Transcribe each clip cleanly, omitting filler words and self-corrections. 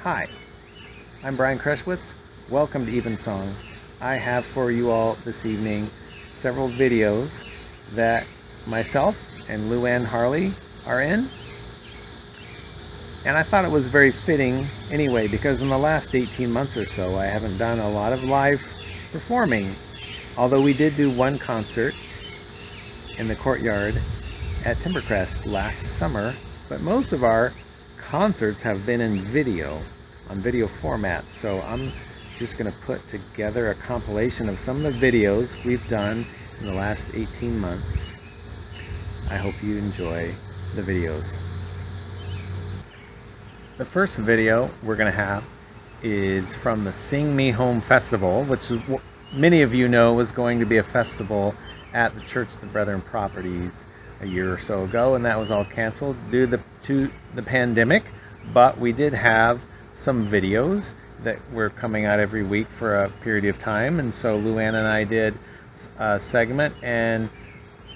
Hi, I'm Brian Kruschwitz. Welcome to Evensong. I have for you all this evening several videos that myself and Luann Harley are in. And I thought it was very fitting anyway, because in the last 18 months or so I haven't done a lot of live performing. Although we did do one concert in the courtyard at Timbercrest last summer, but most of our concerts have been in video, on video format. So I'm just going to put together a compilation of some of the videos we've done in the last 18 months. I hope you enjoy the videos. The first video we're going to have is from the Sing Me Home Festival, which many of you know was going to be a festival at the Church of the Brethren Properties a year or so ago, and that was all canceled due to the pandemic. But we did have some videos that were coming out every week for a period of time, and so Luann and I did a segment, and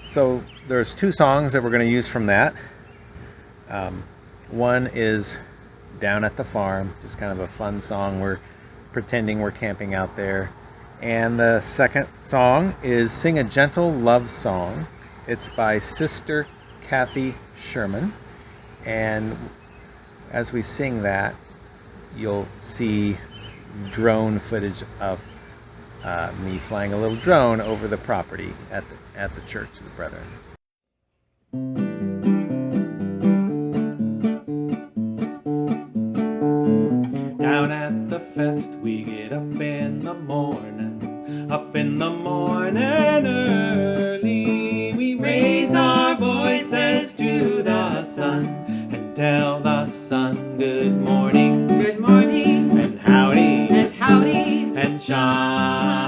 so there's two songs that we're going to use from that. One is Down at the Farm, just kind of a fun song. We're pretending we're camping out there. And the second song is Sing a Gentle Love Song. It's by Sister Kathy Sherman. And as we sing that, you'll see drone footage of me flying a little drone over the property at the Church of the Brethren. Down at the fest we get up in the morning early. We raise our voices to the sun and tell the sun good morning, and howdy, and shanti.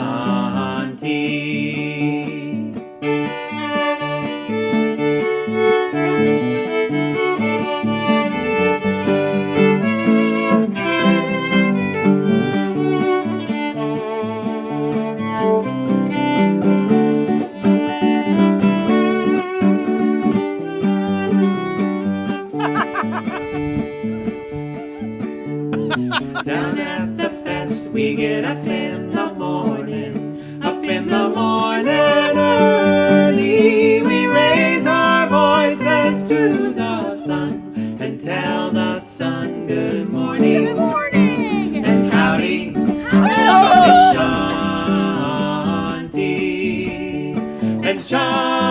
Down at the fest we get up in the morning early. We raise our voices to the sun and tell the sun good morning, and howdy, and shanti, and shanti.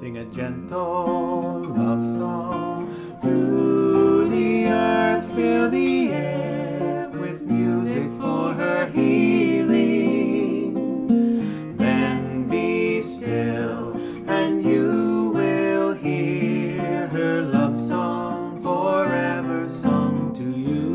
Sing a gentle love song to the earth, fill the air with music for her healing. Then be still and you will hear her love song forever sung to you.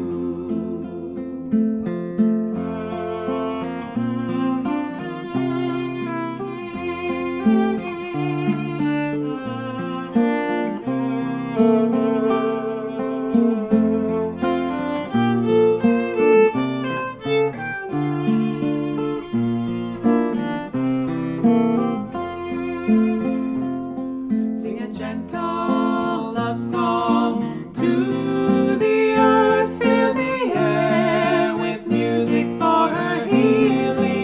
Sing a gentle love song to the earth, fill the air with music for her healing.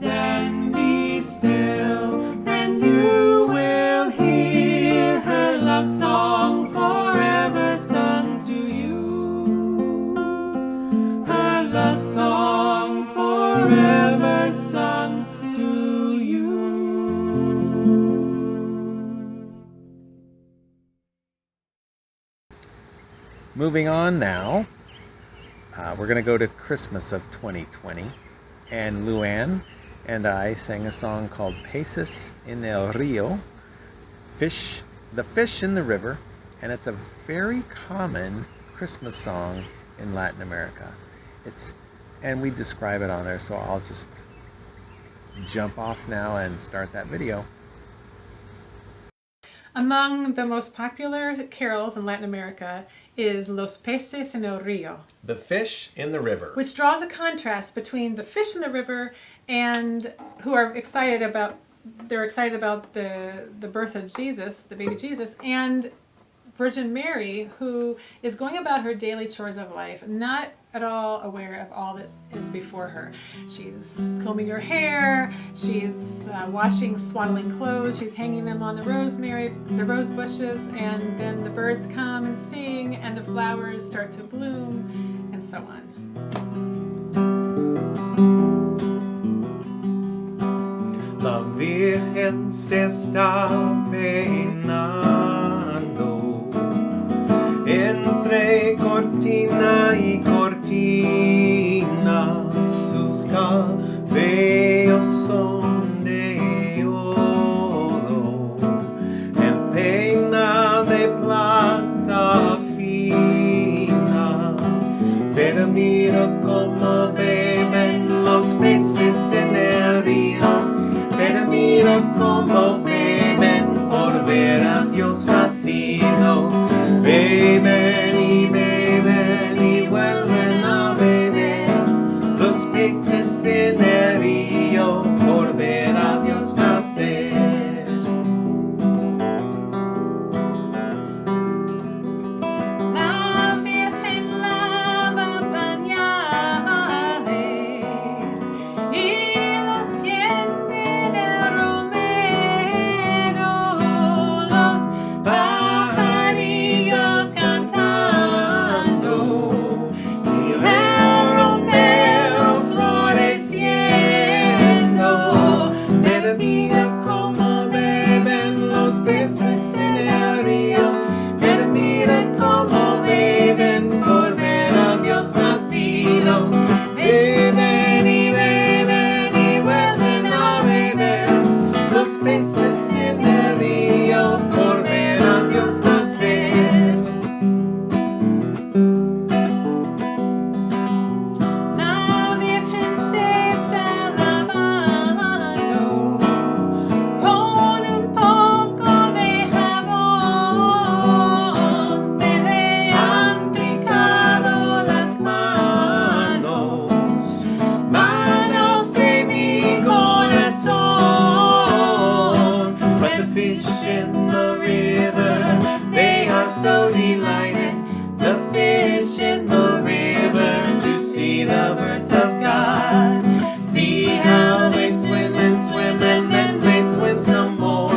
Then be still and you will hear her love song forever sung to you. Her love song forever sung. Moving on now, we're going to go to Christmas of 2020, and Luann and I sang a song called Peces en el Rio, the fish in the river, and it's a very common Christmas song in Latin America. And we describe it on there, so I'll just jump off now and start that video. Among the most popular carols in Latin America is Los Peces en el Rio, The fish in the river. which draws a contrast between the fish in the river and who are excited about the birth of Jesus, the baby Jesus, and Virgin Mary, who is going about her daily chores of life, not at all aware of all that is before her. She's combing her hair, she's washing swaddling clothes, she's hanging them on the rose bushes, and then the birds come and sing, and the flowers start to bloom, and so on. La Virgen se está peinando entre cortina y cortina, sus cabellos son de oro, en peina de plata fina, pero mira cómo beben los peces en el río. Pero mira cómo beben por ver a Dios nacido. Beben y vuelven a beber los peces en el río por ver a Dios nacer. La Virgen lava pañales y los tiende en el romero, los pajarillos cantando y el romero floreciendo. Pero mira cómo beben los peces en el río. Pero mira cómo beben por ver a Dios nacido. Beben y vuelven a beber los peces en el río por ver a Dios nacer. La Virgen se está lavando con un poco de jabón. Se le han picado las manos de mi corazón. But the fish in the river, they are so delighted. The fish in the river to see the birth of God. See how they swim and swim and then they swim some more.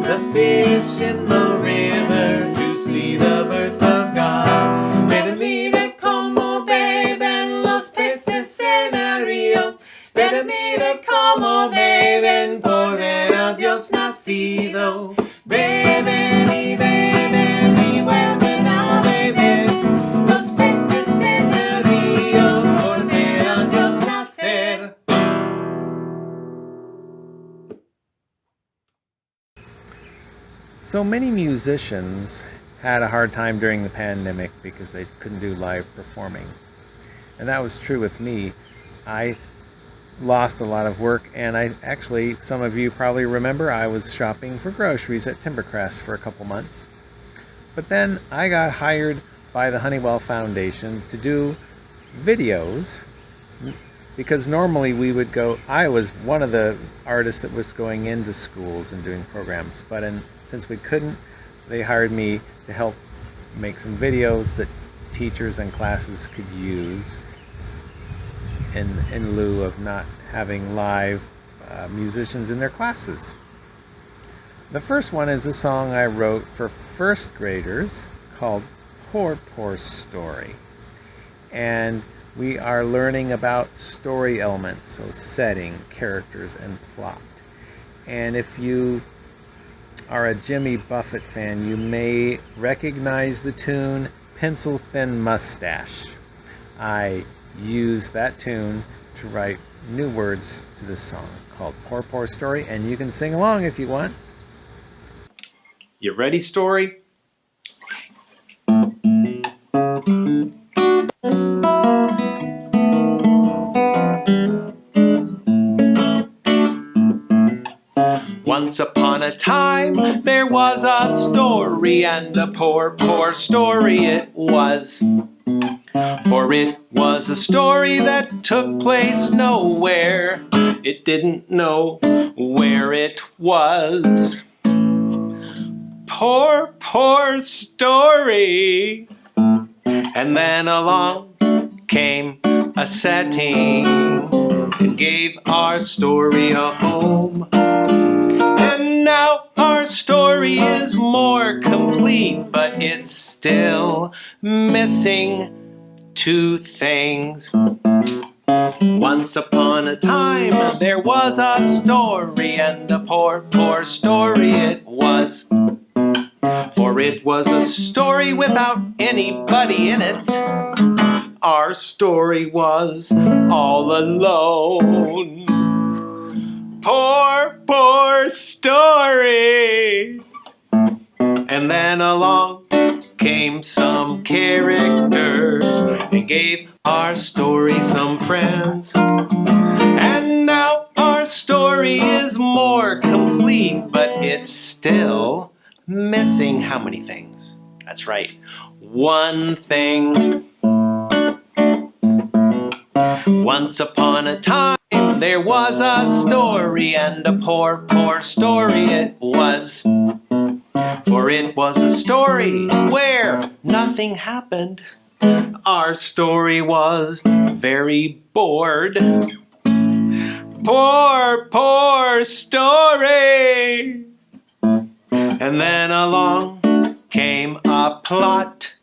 The fish in the river to see the birth of God. Pero mira cómo beben los peces en el río. Pero mira cómo beben por ver a Dios nacido. Beben y vuelven a beber los peces en el río por ver a Dios nacer. So many musicians had a hard time during the pandemic because they couldn't do live performing. And that was true with me. I lost a lot of work, and some of you probably remember, I was shopping for groceries at Timbercrest for a couple months. But then I got hired by the Honeywell Foundation to do videos, because normally I was one of the artists that was going into schools and doing programs, but since we couldn't, they hired me to help make some videos that teachers and classes could use in lieu of not having live musicians in their classes. The first one is a song I wrote for first graders called Poor Poor Story. And we are learning about story elements, so setting, characters, and plot. And if you are a Jimmy Buffett fan, you may recognize the tune Pencil-Thin Mustache. I used that tune to write new words to this song called Poor Poor Story, and you can sing along if you want. You ready, Story? Once upon a time, there was a story, and a poor, poor story it was. For it was a story that took place nowhere. It didn't know where it was. Poor, poor story. And then along came a setting and gave our story a home. And now our story is more complete, but it's still missing two things. Once upon a time, there was a story, and a poor, poor story it was. For it was a story without anybody in it. Our story was all alone. Poor, poor story. And then along came some characters and gave our story some friends. And now our story is more complete, but it's still missing how many things? That's right, one thing. Once upon a time, there was a story, and a poor, poor story it was. For it was a story where nothing happened. Our story was very bored. Poor, poor story. And then along came a plot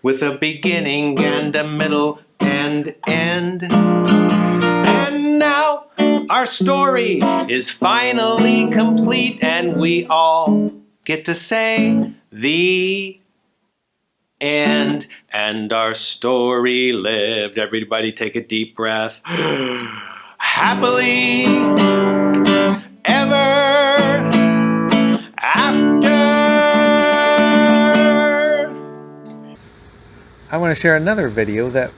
with a beginning and a middle and end. And now our story is finally complete, and we all get to say the end. And our story lived. Everybody take a deep breath. Happily ever after. I want to share another video that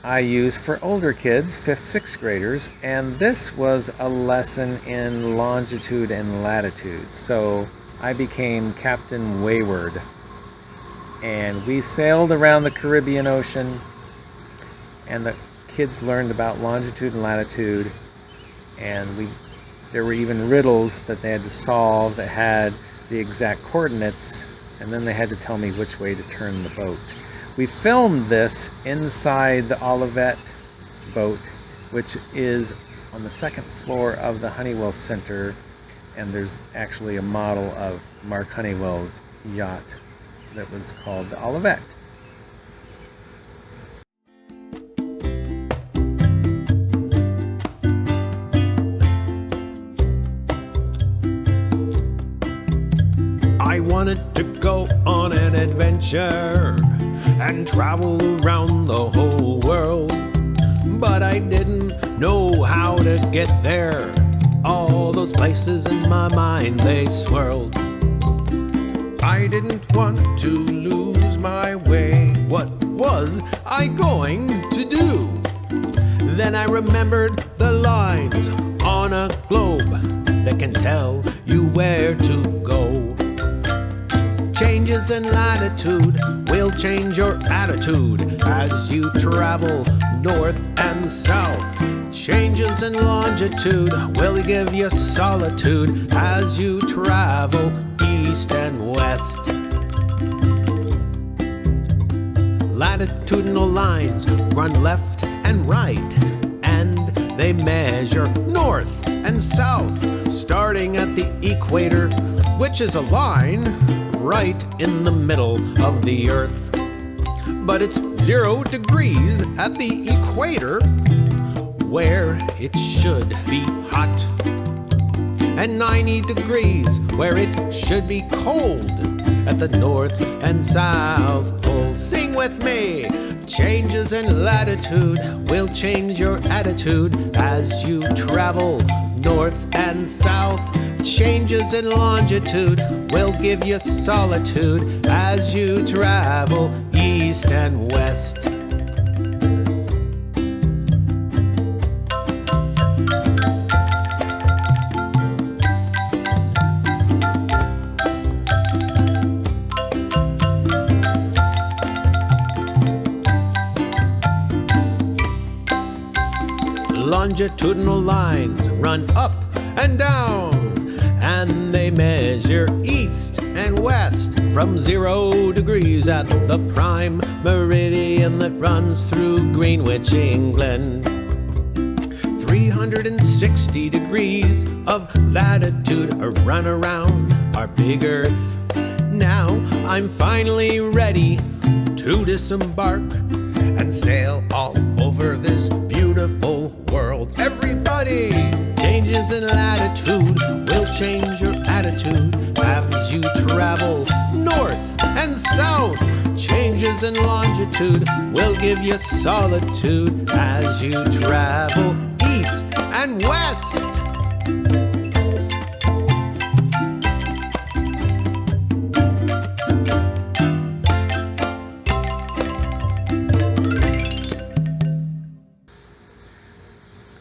I use for older kids, 5th, 6th graders, and this was a lesson in longitude and latitude. So I became Captain Wayward, and we sailed around the Caribbean Ocean, and the kids learned about longitude and latitude, and there were even riddles that they had to solve that had the exact coordinates, and then they had to tell me which way to turn the boat. We filmed this inside the Olivet boat, which is on the 2nd floor of the Honeywell Center, and there's actually a model of Mark Honeywell's yacht that was called the Olivet. I wanted to go on an adventure and travel around the whole world, but I didn't know how to get there. All those places in my mind, they swirled. I didn't want to lose my way. What was I going to do? Then I remembered the lines on a globe that can tell you where to go. Changes in latitude will change your attitude as you travel north and south. Changes in longitude will give you solitude as you travel east and west. Latitudinal lines run left and right, and they measure north and south, starting at the equator, which is a line right in the middle of the earth. But it's 0 degrees at the equator, where it should be hot, and 90 degrees where it should be cold at the North and South Pole. Sing with me! Changes in latitude will change your attitude as you travel north and south. Changes in longitude will give you solitude as you travel east and west. Longitudinal lines run up and down, and they measure east and west from 0 degrees at the prime meridian that runs through Greenwich, England. 360 degrees of latitude run around our big Earth. Now I'm finally ready to disembark and sail all over this beautiful world. Everybody! Changes in latitude will change your attitude as you travel north and south. Changes in longitude will give you solitude as you travel east and west.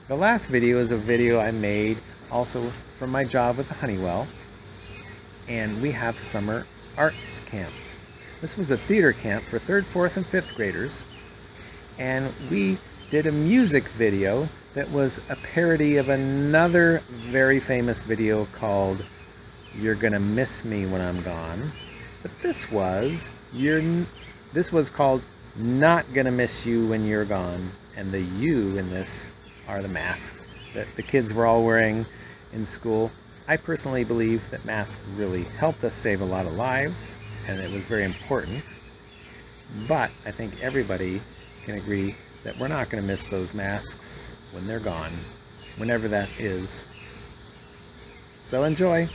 The last video is a video I made also from my job with Honeywell, and we have summer arts camp. This was a theater camp for 3rd, 4th, and 5th graders, and we did a music video that was a parody of another very famous video called You're Gonna Miss Me When I'm Gone, but this was called Not Gonna Miss You When You're Gone, and the you in this are the masks that the kids were all wearing in school. I personally believe that masks really helped us save a lot of lives, and it was very important. But I think everybody can agree that we're not going to miss those masks when they're gone, whenever that is. So enjoy.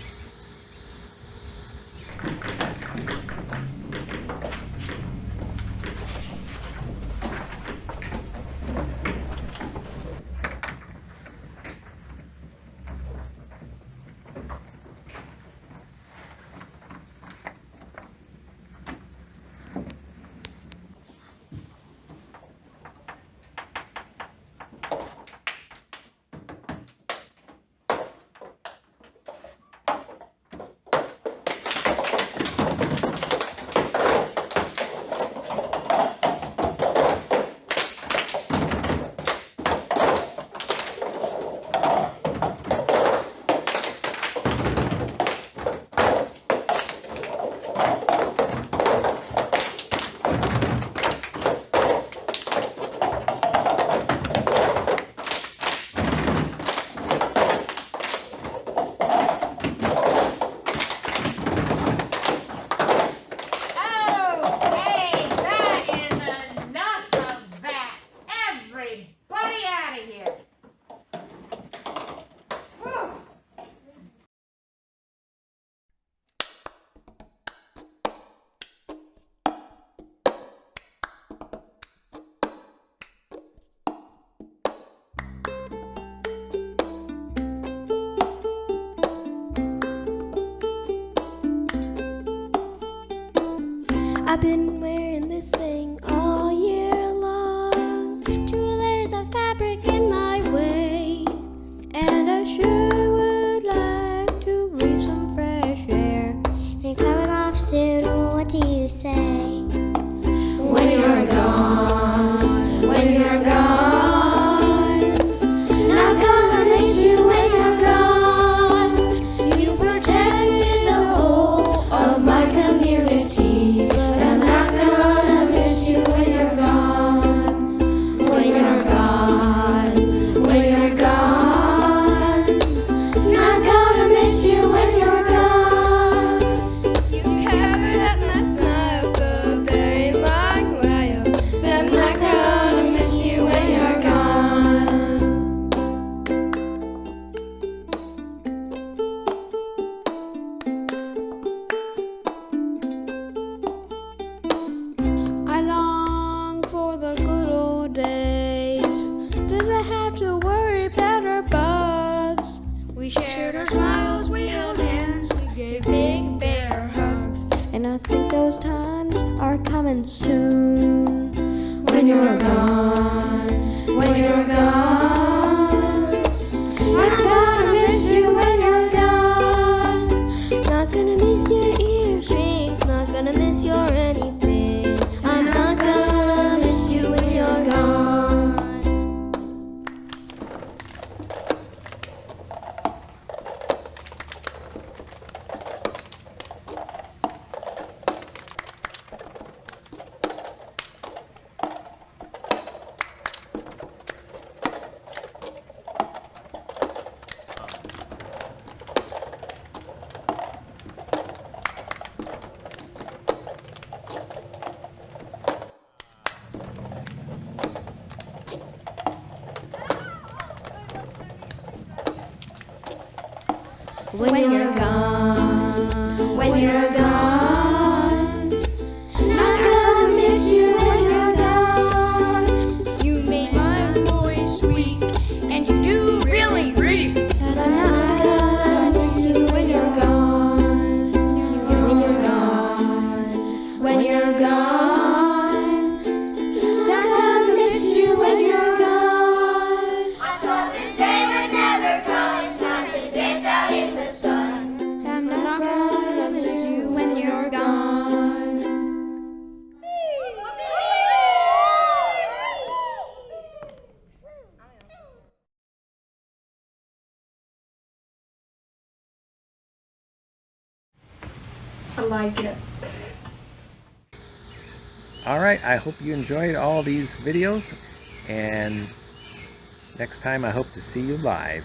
I've been wearing this thing all year long. 2 layers of fabric in my way, and I sure would like to breathe some fresh air. And coming off soon, what do you say? When you're gone, when you're gone, not gonna miss you when you're gone. You protected the whole of my community, but I'm not when you're gone, when you're gone. Not gonna miss you when you're gone. You made my voice sweet, and you do really read. And I'm not gonna miss you when you're gone, when you're gone, when you're gone. Not gonna miss you when you're gone. I thought this day would never come. It's time to dance out in the sun. I'm not gonna miss you when you're gone. I like it. All right, I hope you enjoyed all these videos, and next time I hope to see you live.